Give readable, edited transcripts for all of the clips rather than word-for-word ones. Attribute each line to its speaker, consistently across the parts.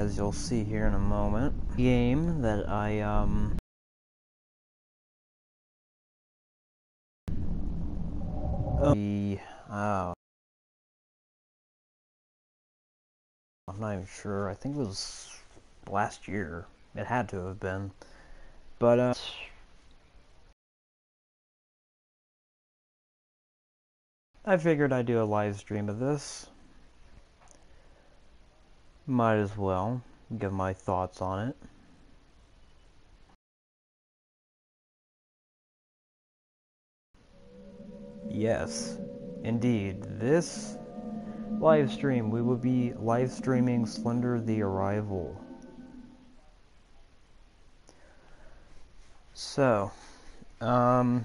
Speaker 1: as you'll see here in a moment. Game that I'm not even sure. I think it was last year. It had to have been. But I figured I'd do a live stream of this. Might as well give my thoughts on it. Yes, indeed. This live stream, we will be live streaming Slender the Arrival. So, well,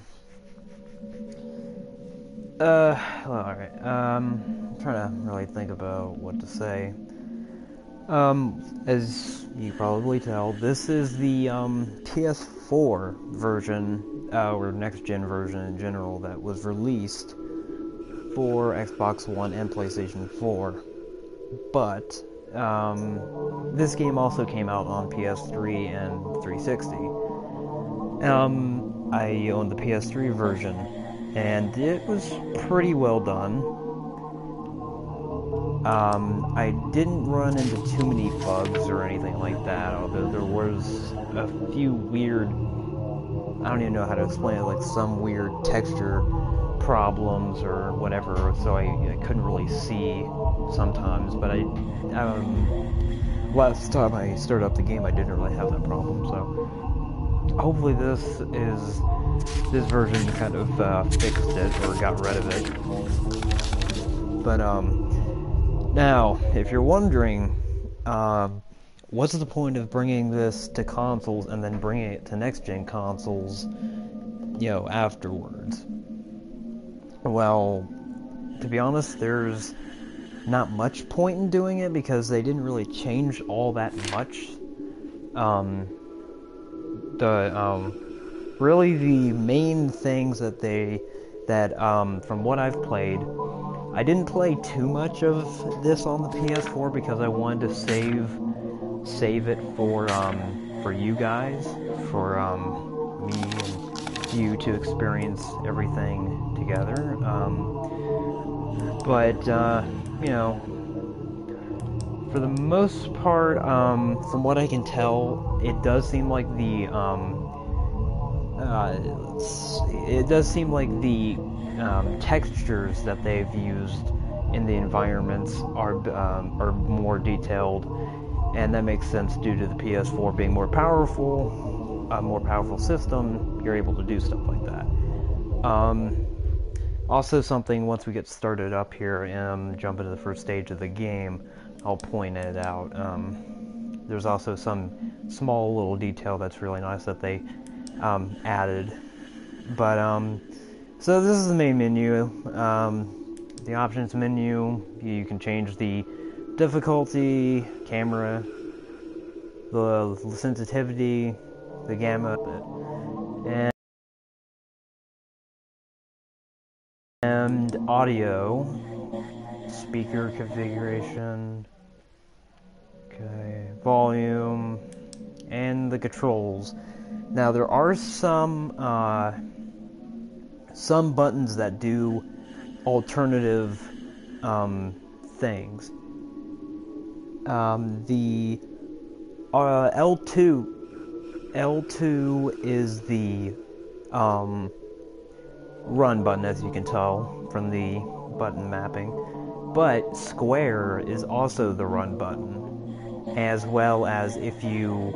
Speaker 1: alright, I'm trying to really think about what to say. As you probably tell, this is the, PS4 version, or next-gen version in general, that was released for Xbox One and PlayStation 4. But, this game also came out on PS3 and 360. I owned the PS3 version, and it was pretty well done. I didn't run into too many bugs or anything like that, although there was a few weird, I don't even know how to explain it, like some weird texture problems or whatever, so I couldn't really see sometimes, but last time I started up the game I didn't really have that problem, so hopefully this version kind of fixed it or got rid of it. But now, if you're wondering, what's the point of bringing this to consoles and then bringing it to next-gen consoles, afterwards? Well, to be honest, there's not much point in doing it because they didn't really change all that much. Really the main things that from what I've played, I didn't play too much of this on the PS4 because I wanted to save it for you guys, for me and you to experience everything together. But for the most part, from what I can tell, it does seem like the textures that they've used in the environments are more detailed, and that makes sense due to the PS4 being more powerful, a more powerful system. You're able to do stuff like that. Also, something once we get started up here and jump into the first stage of the game, I'll point it out. There's also some small little detail that's really nice that they added. But so this is the main menu. The options menu, you can change the difficulty, camera, the sensitivity, the gamma, and audio, speaker configuration, okay, volume, and the controls. Now there are some buttons that do alternative things. The L2 is the run button, as you can tell from the button mapping, but square is also the run button, as well as if you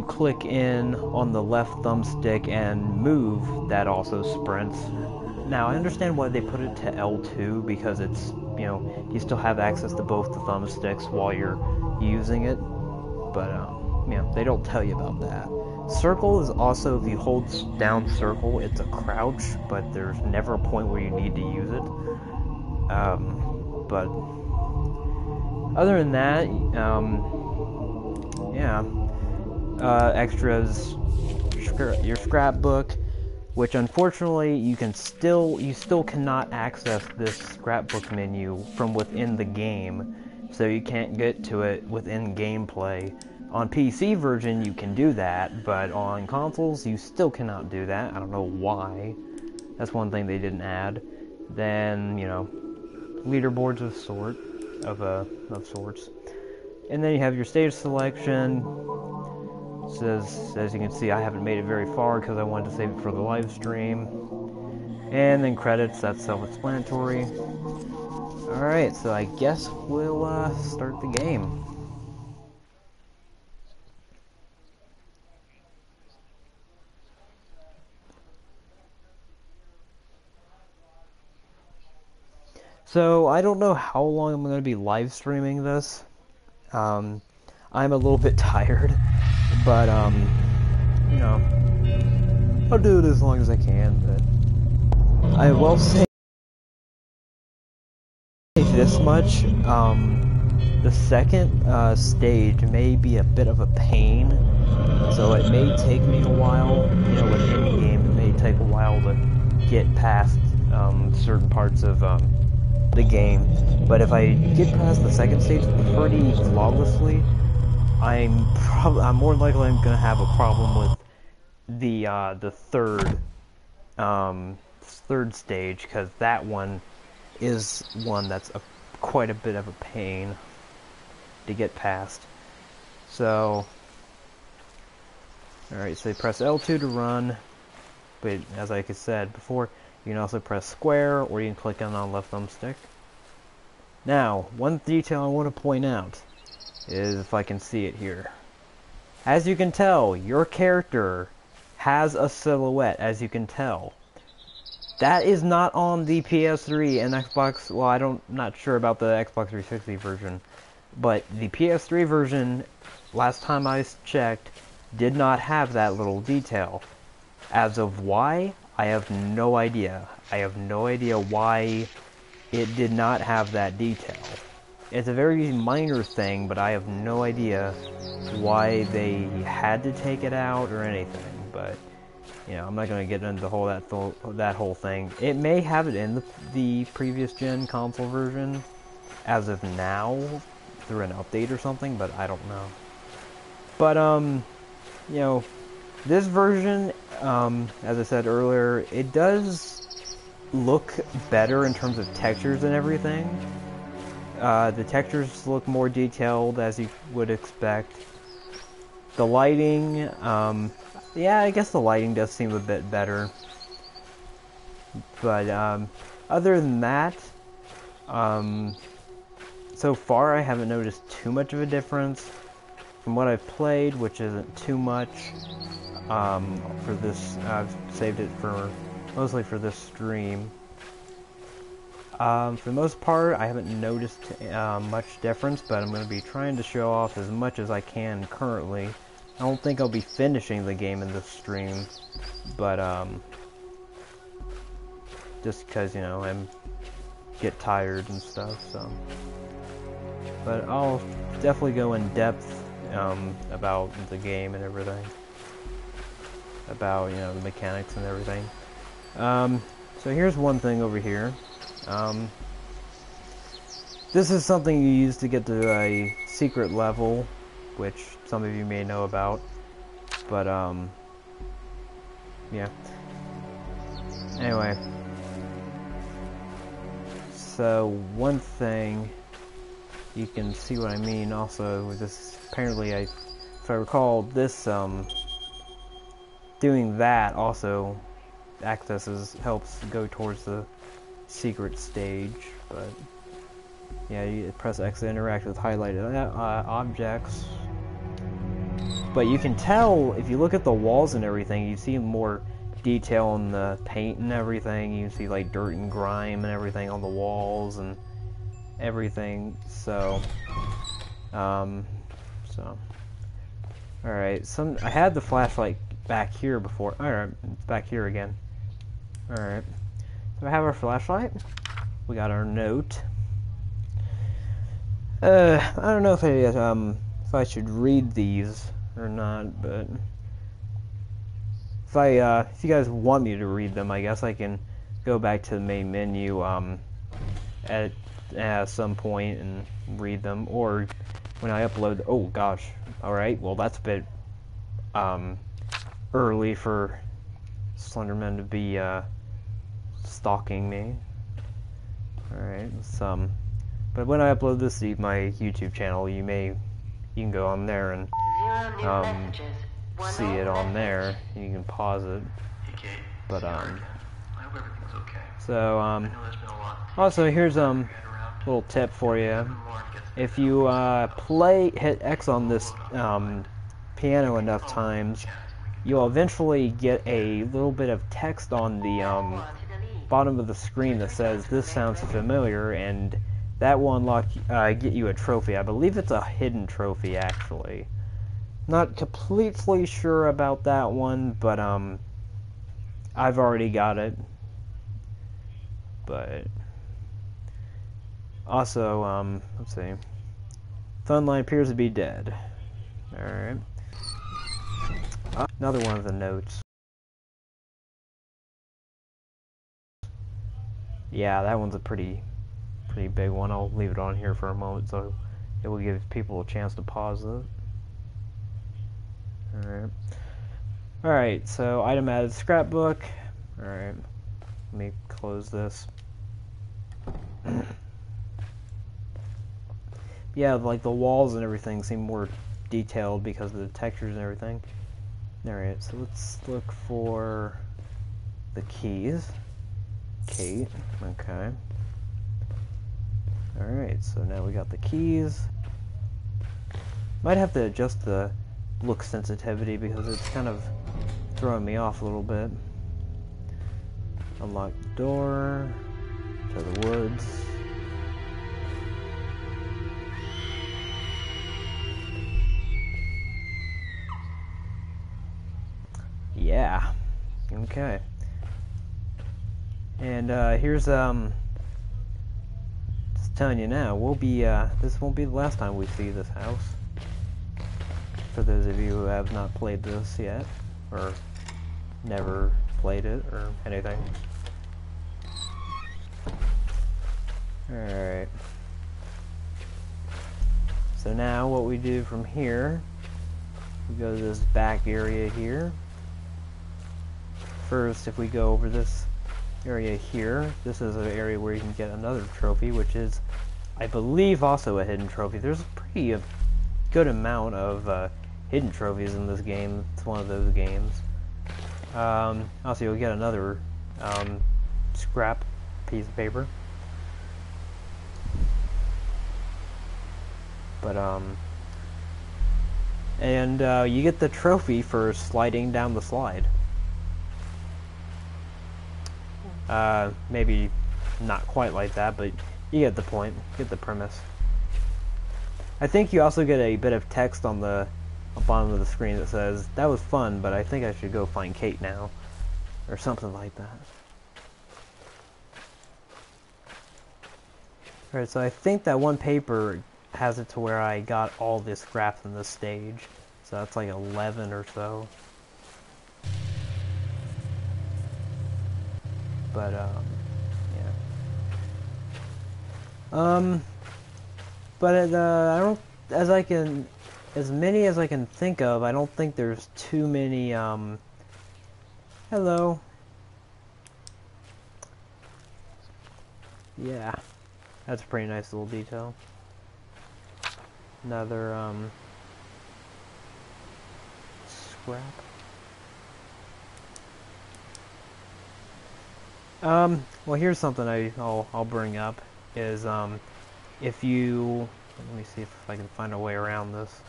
Speaker 1: click in on the left thumbstick and move, that also sprints. Now I understand why they put it to L2, because it's, you still have access to both the thumbsticks while you're using it, but they don't tell you about that. Circle is also, if you hold down circle, it's a crouch, but there's never a point where you need to use it. But other than that, extras, your scrapbook, which unfortunately you still cannot access this scrapbook menu from within the game, so you can't get to it within gameplay. On PC version, you can do that, but on consoles, you still cannot do that. I don't know why. That's one thing they didn't add. Then, you know, leaderboards of sorts. And then you have your stage selection. Says, as you can see, I haven't made it very far because I wanted to save it for the live stream. And then credits, that's self-explanatory. Alright, so I guess we'll start the game. So, I don't know how long I'm going to be live streaming this. I'm a little bit tired, but, you know, I'll do it as long as I can, but I will say this much, the second stage may be a bit of a pain, so it may take me a while. You know, with any game, it may take a while to get past certain parts of the game. But if I get past the second stage pretty flawlessly, I'm more likely I'm gonna have a problem with the third stage, because that one is one that's quite a bit of a pain to get past. So, alright, so you press L2 to run, but as I said before, you can also press square, or you can click on the left thumbstick. Now, one detail I want to point out is, if I can see it here. As you can tell, your character has a silhouette, as you can tell. That is not on the PS3 and Xbox. Well, I'm not sure about the Xbox 360 version, but the PS3 version, last time I checked, did not have that little detail. As of why, I have no idea. I have no idea why it did not have that detail. It's a very minor thing, but I have no idea why they had to take it out or anything. But you know, I'm not going to get into that whole thing. It may have it in the previous gen console version as of now through an update or something, but I don't know. But you know, this version, as I said earlier, it does look better in terms of textures and everything. The textures look more detailed, as you would expect. The lighting, yeah, I guess the lighting does seem a bit better. But other than that, so far I haven't noticed too much of a difference from what I've played, which isn't too much. For this, I've saved it for mostly for this stream. For the most part, I haven't noticed much difference, but I'm going to be trying to show off as much as I can currently. I don't think I'll be finishing the game in this stream, but just because, you know, I get tired and stuff, so. But I'll definitely go in depth about the game and everything, about, you know, the mechanics and everything. So here's one thing over here. This is something you use to get to a secret level, which some of you may know about, but yeah. Anyway, so one thing, you can see what I mean also with this. Apparently, if I recall, this doing that also helps go towards the secret stage. But yeah, you press X to interact with highlighted objects. But you can tell, if you look at the walls and everything, you see more detail in the paint and everything. You see like dirt and grime and everything on the walls and everything. So, alright, I had the flashlight back here before. Alright, it's back here again. Alright, so I have our flashlight. We got our note. I don't know if I should read these or not, but if you guys want me to read them, I guess I can go back to the main menu. at some point and read them, or when I upload. Oh gosh, alright, well that's a bit early for Slenderman to be stalking me. Alright, but when I upload this to my YouTube channel, you can go on there and see it on there. You can pause it. But
Speaker 2: I hope everything's okay.
Speaker 1: So
Speaker 2: I know there's been a lot.
Speaker 1: also here's little tip for you. If you hit X on this piano enough times, you'll eventually get a little bit of text on the bottom of the screen that says "This sounds familiar," and that will unlock get you a trophy. I believe it's a hidden trophy, actually. Not completely sure about that one, but I've already got it. But also, let's see. Funline appears to be dead. Alright. Another one of the notes. Yeah, that one's a pretty big one. I'll leave it on here for a moment so it will give people a chance to pause it. Alright, so item added scrapbook. Alright, let me close this. Yeah, like the walls and everything seem more detailed because of the textures and everything. Alright, so let's look for the keys. Kate, okay. Alright, so now we got the keys. Might have to adjust the look sensitivity because it's kind of throwing me off a little bit. Unlock the door to the woods. Yeah. Okay. And here's just telling you now, we'll be this won't be the last time we see this house. For those of you who have not played this yet, or never played it, or anything. Alright. So now what we do from here, we go to this back area here. First, if we go over this area here, this is an area where you can get another trophy, which is, I believe, also a hidden trophy. There's a pretty good amount of hidden trophies in this game. It's one of those games. Also, you'll get another scrap piece of paper. But you get the trophy for sliding down the slide. Maybe not quite like that, but you get the point, get the premise. I think you also get a bit of text on the bottom of the screen that says, "That was fun, but I think I should go find Kate now," or something like that. Alright, so I think that one paper has it to where I got all the scraps in this stage. So that's like 11 or so. But, yeah. But I don't, as many as I can think of, I don't think there's too many, hello. Yeah, that's a pretty nice little detail. Another, scrap. Well, here's something I'll bring up is, if you, let me see if I can find a way around this.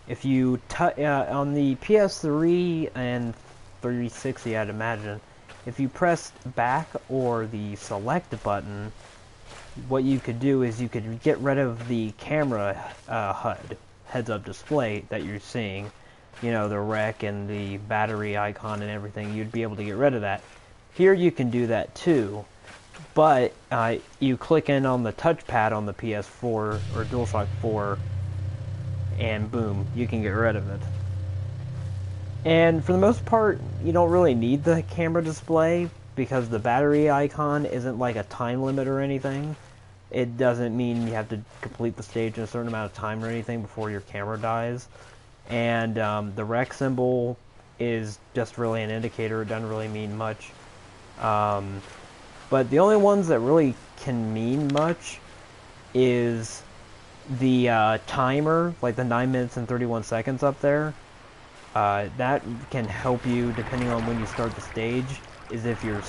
Speaker 1: If you, on the PS3 and 360, I'd imagine, if you pressed back or the select button, what you could do is you could get rid of the camera HUD, heads-up display that you're seeing. You know, the rec and the battery icon and everything, you'd be able to get rid of that. Here you can do that too, but you click in on the touchpad on the PS4 or DualShock 4, and boom, you can get rid of it. And for the most part, you don't really need the camera display because the battery icon isn't like a time limit or anything. It doesn't mean you have to complete the stage in a certain amount of time or anything before your camera dies. And the wreck symbol is just really an indicator. It doesn't really mean much. But the only ones that really can mean much is the timer, like the 9 minutes and 31 seconds up there. That can help you depending on when you start the stage. Is if you're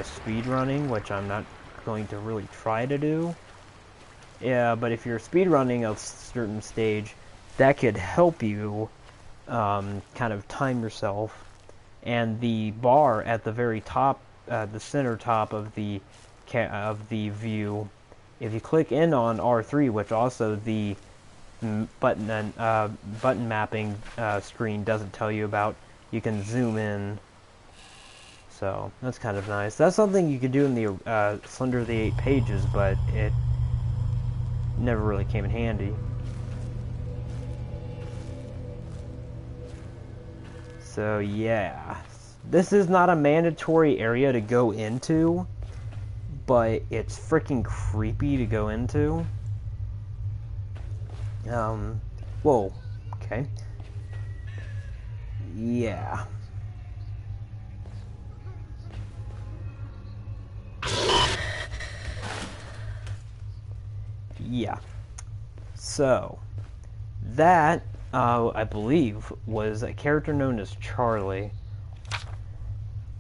Speaker 1: speed running, which I'm not going to really try to do. Yeah, but if you're speed running a certain stage, that could help you kind of time yourself. And the bar at the very top, the center top of the view, if you click in on R3, which also the button mapping screen doesn't tell you about, you can zoom in. So that's kind of nice. That's something you could do in the Slender the 8 Pages, but it never really came in handy. So yeah, this is not a mandatory area to go into, but it's freaking creepy to go into. Whoa, okay. Yeah. Yeah. So, that, I believe, was a character known as Charlie.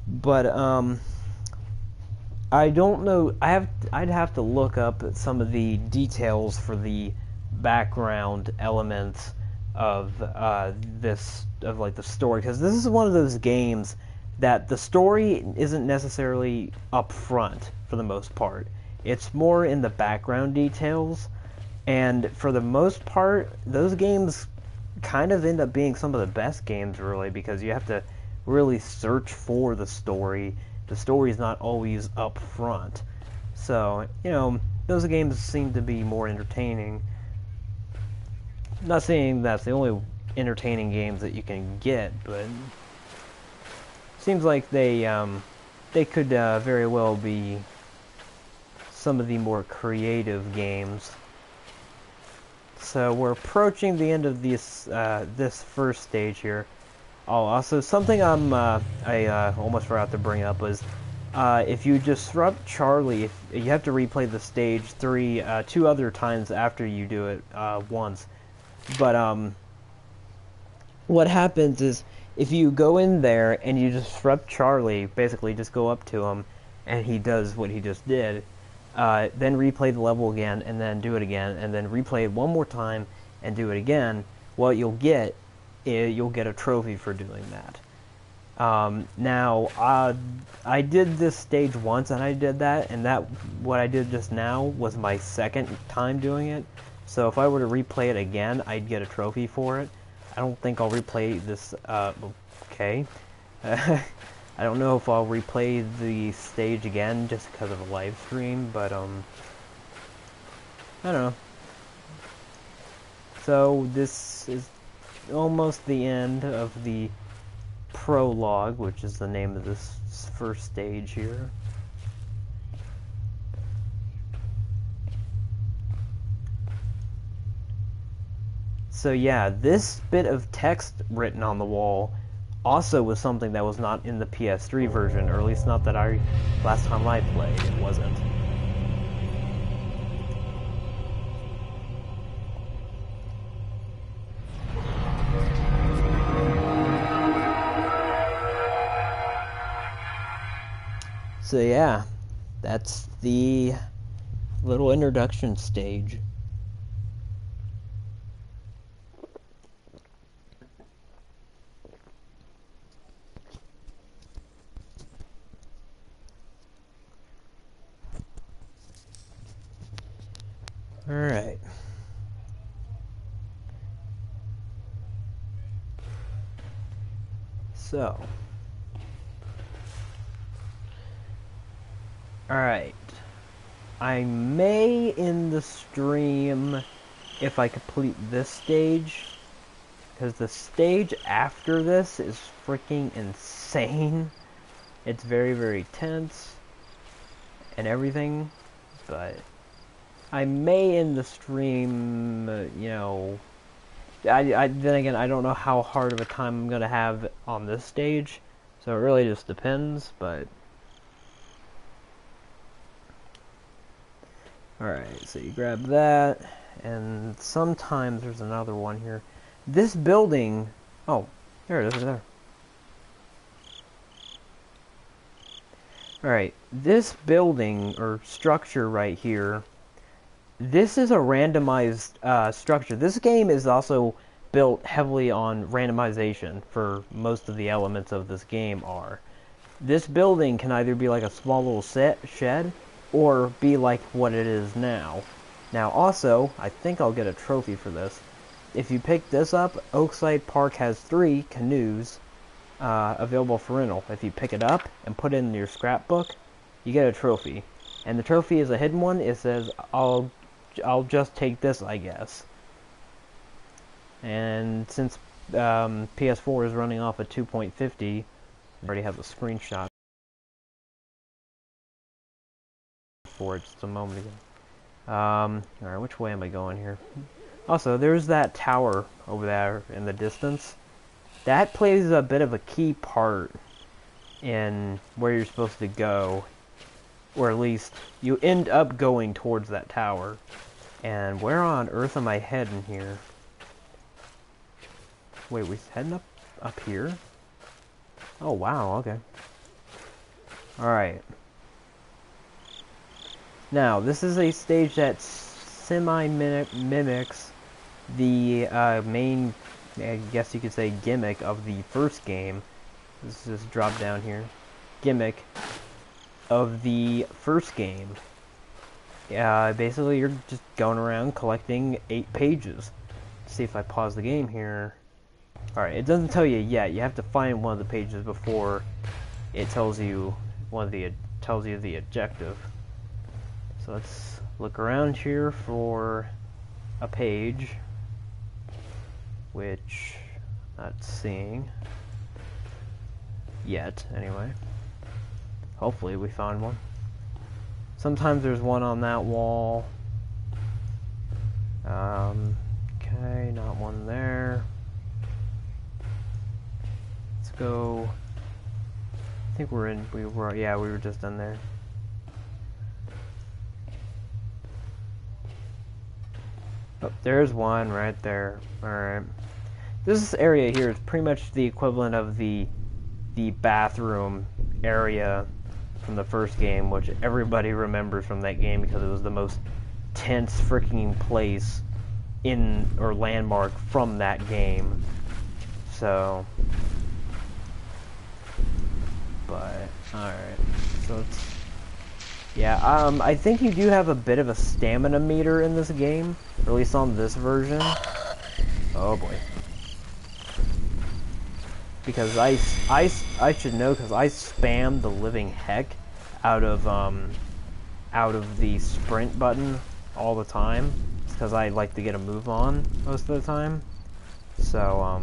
Speaker 1: But, I don't know, I'd have to look up some of the details for the background elements of, like, the story, because this is one of those games that the story isn't necessarily up front, for the most part. It's more in the background details, and for the most part, those games kind of end up being some of the best games, really, because you have to really search for the story. The story is not always up front. So, you know, those games seem to be more entertaining. I'm not saying that's the only entertaining games that you can get, but it seems like they could very well be some of the more creative games. So we're approaching the end of this first stage here. Oh, also something I almost forgot to bring up was if you disrupt Charlie, if you have to replay the stage 2 other times after you do it once. But what happens is if you go in there and you disrupt Charlie, basically just go up to him and he does what he just did. Then replay the level again, and then do it again, and then replay it one more time, and do it again. What you'll get a trophy for doing that. Now, I did this stage once, and I did that, and what I did just now was my second time doing it. So if I were to replay it again, I'd get a trophy for it. I don't think I'll replay this. Okay. I don't know if I'll replay the stage again just because of a live stream, but, I don't know. So, this is almost the end of the prologue, which is the name of this first stage here. So yeah, this bit of text written on the wall also was something that was not in the PS3 version, or at least not that last time I played, it wasn't. So yeah, that's the little introduction stage. Alright. So. Alright. I may end the stream if I complete this stage, because the stage after this is freaking insane. It's very, very tense and everything. but I may end the stream, you know, then again, I don't know how hard of a time I'm going to have on this stage, so it really just depends, but... Alright, so you grab that, and sometimes there's another one here. This building... Oh, there it is, there. Alright, this building, or structure right here, this is a randomized structure. This game is also built heavily on randomization for most of the elements of this game are. This building can either be like a small little shed, or be like what it is now. Now also, I think I'll get a trophy for this. If you pick this up, Oakside Park has 3 canoes available for rental. If you pick it up and put it in your scrapbook, you get a trophy. And the trophy is a hidden one. It says, I'll just take this, I guess. And since PS4 is running off a 2.50, I already have a screenshot for it just a moment ago. Alright, which way am I going here? Also, there's that tower over there in the distance. That plays a bit of a key part in where you're supposed to go. Or at least, you end up going towards that tower. And where on earth am I heading here? Wait, we heading up here? Oh, wow, okay. Alright. Now, this is a stage that semi-mimics the main, I guess you could say, gimmick of the first game. Let's just drop down here. Gimmick of the first game. Basically, you're just going around collecting 8 pages. Let's see if I pause the game here. Alright, it doesn't tell you yet. You have to find one of the pages before it tells you the objective. So let's look around here for a page, which I'm not seeing yet, anyway. Hopefully we found one. Sometimes there's one on that wall. Okay, not one there. Let's go. I think we were just in there. Oh, there's one right there. Alright. This area here is pretty much the equivalent of the bathroom area from the first game, which everybody remembers from that game because it was the most tense freaking place or landmark from that game. So, but alright. So it's I think you do have a bit of a stamina meter in this game, or at least on this version. Oh boy. Because I should know, because I spam the living heck out of the sprint button all the time. It's because I like to get a move on most of the time. So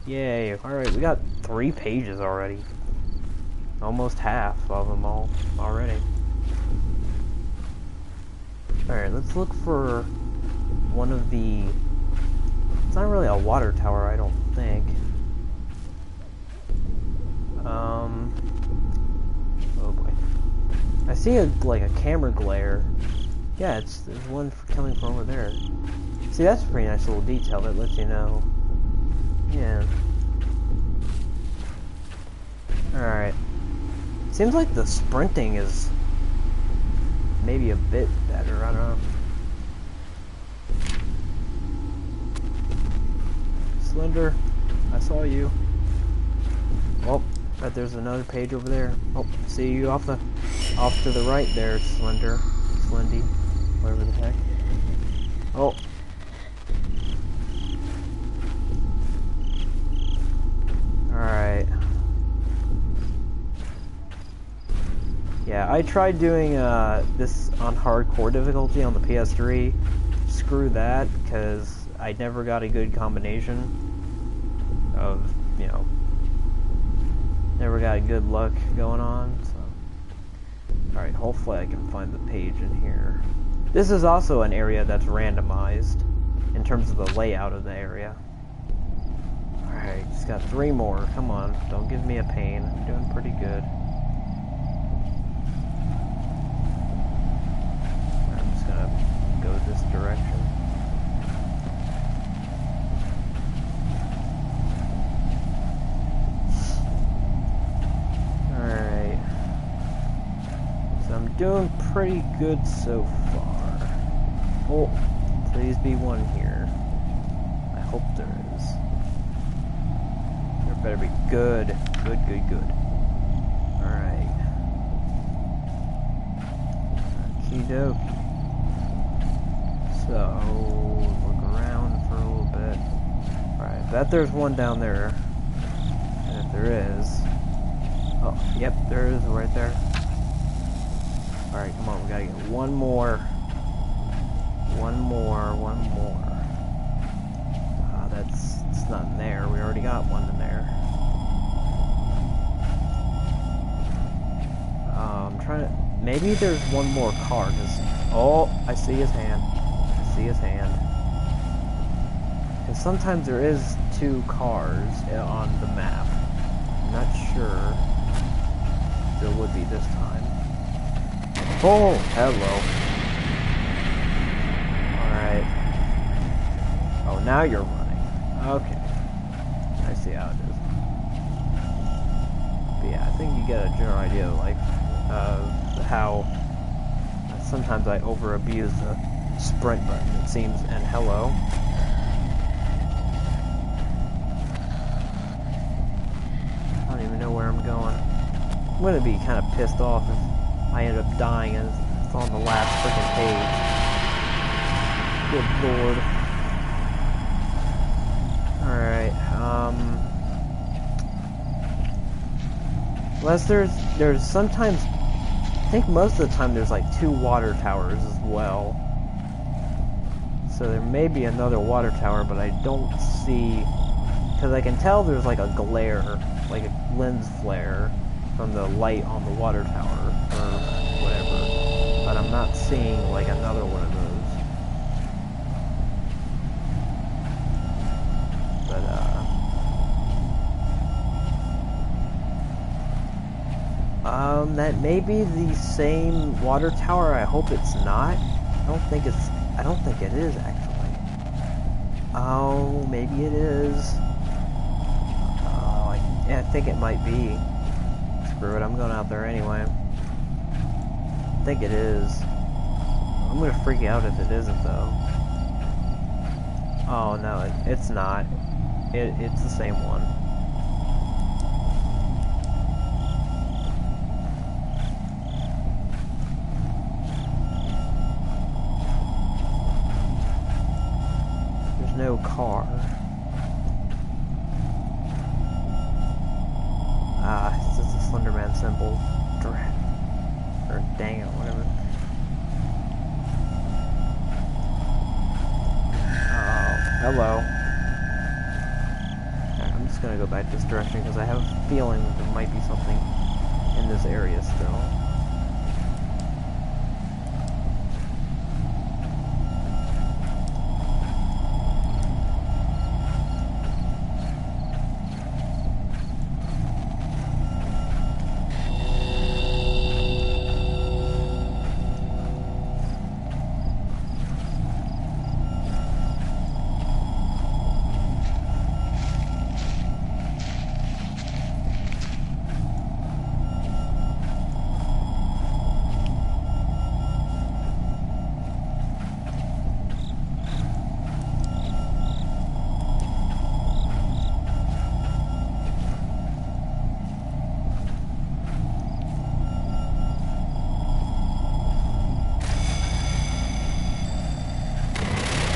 Speaker 1: yay! All right, we got 3 pages already. Almost half of them all already. Alright, let's look for one of the... It's not really a water tower, I don't think. Oh boy. I see like a camera glare. Yeah, there's one coming from over there. See, that's a pretty nice little detail that lets you know. Yeah. Alright. Seems like the sprinting is maybe a bit better, I don't know. Slender, I saw you. Oh, but there's another page over there. Oh, see you off to the right there, Slender. Slendy, whatever the heck. Oh. Alright. Yeah, I tried doing this on hardcore difficulty on the PS3. Screw that, because I never got a good combination of, you know, never got good luck going on. So, alright, hopefully I can find the page in here. This is also an area that's randomized in terms of the layout of the area. Alright, just got 3 more. Come on, don't give me a pain. I'm doing pretty good. I'm just gonna go this direction. Alright. So I'm doing pretty good so far. Oh, please be one here. I hope there is. There better be good. Good, good, good. Alright. Okie dokie. So, look around for a little bit. Alright, bet there's one down there. And if there is... Oh, yep, there is right there. Alright, come on, we gotta get one more. One more. It's not in there. We already got one in there. I'm trying to... Maybe there's one more car, because... Oh, I see his hand. Because sometimes there is 2 cars on the map. I'm not sure there would be this time. Oh, hello. Alright. Oh, now you're running. Okay. I see how it is. But yeah, I think you get a general idea of, like, how sometimes I over-abuse the sprint button, it seems, and hello. I don't even know where I'm going. I'm gonna be kind of pissed off if I end up dying and it's on the last freaking page. Good lord. Alright, unless there's sometimes, I think most of the time there's like 2 water towers as well. So there may be another water tower, but I don't see, because I can tell there's like a glare, like a lens flare from the light on the water tower, or whatever, but I'm not seeing like another one of those. But, that may be the same water tower. I hope it's not. I don't think it is, actually. Oh, maybe it is. Oh, I think it might be. Screw it, I'm going out there anyway. I think it is. I'm gonna freak out if it isn't, though. Oh, no, it's not. It's the same one. There's no car. It's just a Slenderman symbol. Or dang it, whatever. Oh, hello. Right, I'm just gonna go back this direction because I have a feeling that there might be something in this area still.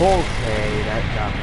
Speaker 1: Okay, that got me.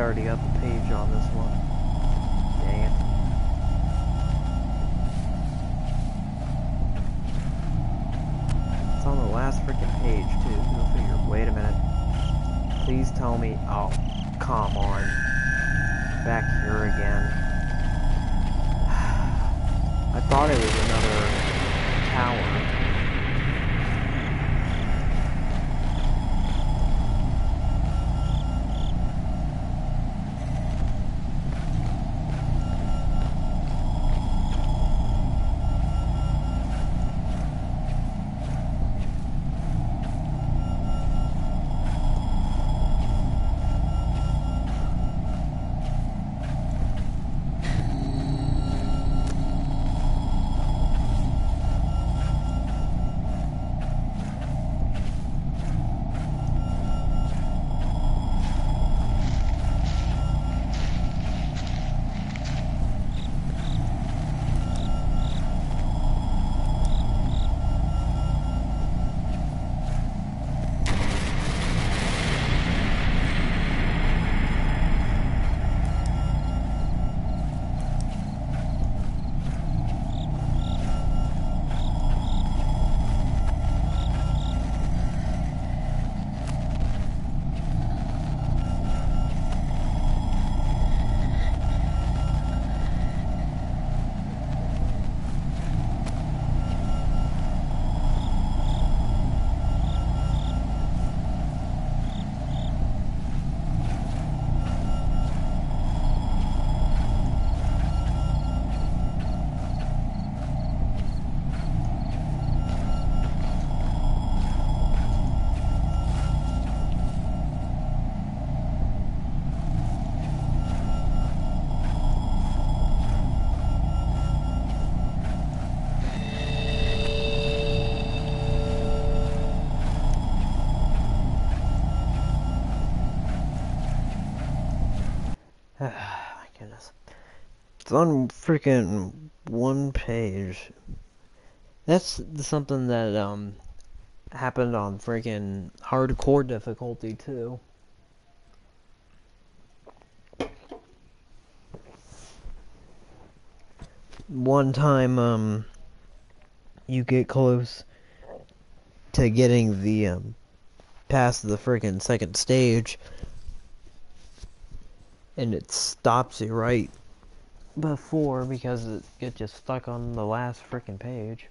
Speaker 1: already got the page on this one. Dang it. It's on the last freaking page, too. Go figure. Wait a minute. Please tell me. Oh, come on. Back here again. I thought it was another tower. My goodness. It's on freaking one page. That's something that happened on freaking hardcore difficulty too. One time you get close to getting the past the freaking second stage and it stops you right before because it gets you stuck on the last freaking page.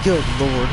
Speaker 1: Good lord.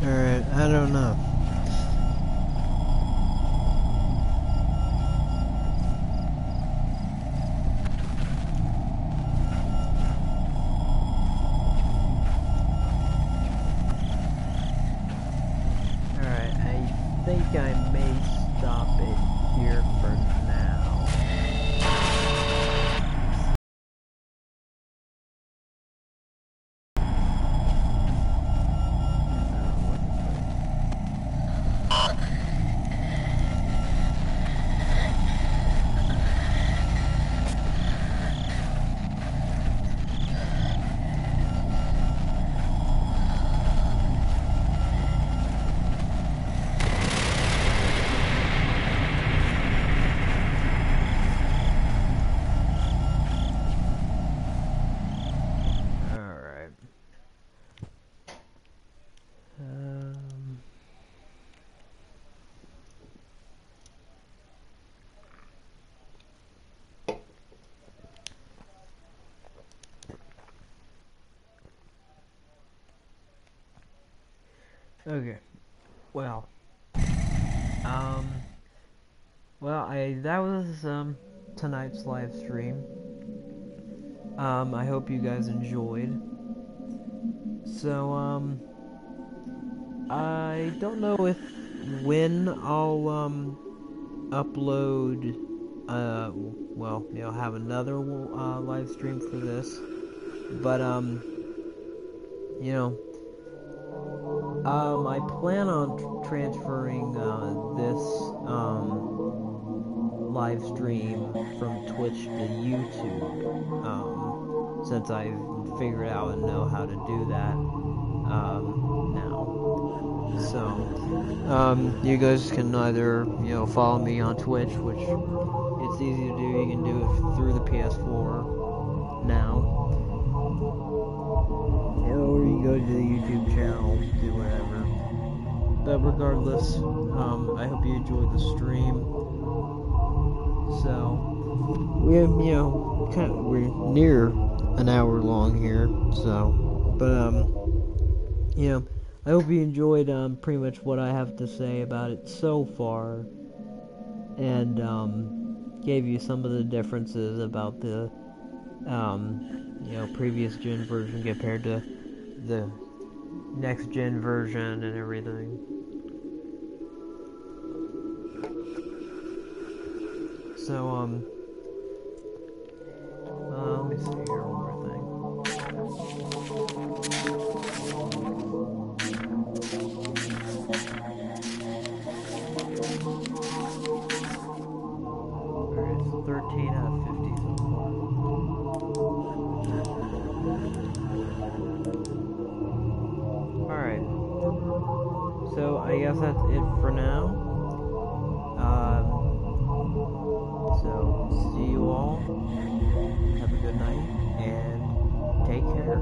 Speaker 1: Alright, I don't know. Alright, I think I may stop it here for now. Okay, well, that was, tonight's live stream. I hope you guys enjoyed. So, I don't know when I'll, upload, have another, live stream for this, but, I plan on transferring this live stream from Twitch to YouTube, since I've figured out and know how to do that now. So, you guys can either, follow me on Twitch, which it's easy to do. You can do it through the PS4 now. Or you go to the YouTube channel, do whatever. But regardless, I hope you enjoyed the stream. So, we're near an hour long here. So, but I hope you enjoyed pretty much what I have to say about it so far, and gave you some of the differences about the previous gen version compared to the next gen version and everything. So, let me see here, one more thing. Alright, it's 13 out of 50 so far. Alright, so I guess that's it for now. So, see you all, have a good night, and take care.